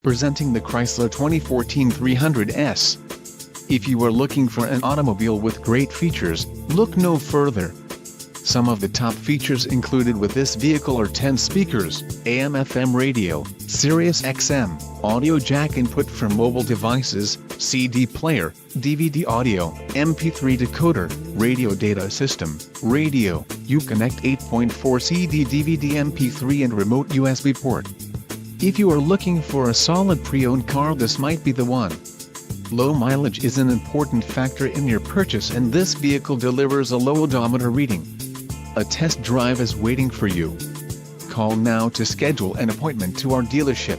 Presenting the Chrysler 2014 300S. If you are looking for an automobile with great features, look no further. Some of the top features included with this vehicle are 10 speakers, AM/FM radio, Sirius XM, audio jack input for mobile devices, CD player, DVD audio, MP3 decoder, radio data system, radio, Uconnect 8.4 CD DVD MP3 and remote USB port. If you are looking for a solid pre-owned car, this might be the one. Low mileage is an important factor in your purchase, and this vehicle delivers a low odometer reading. A test drive is waiting for you. Call now to schedule an appointment to our dealership.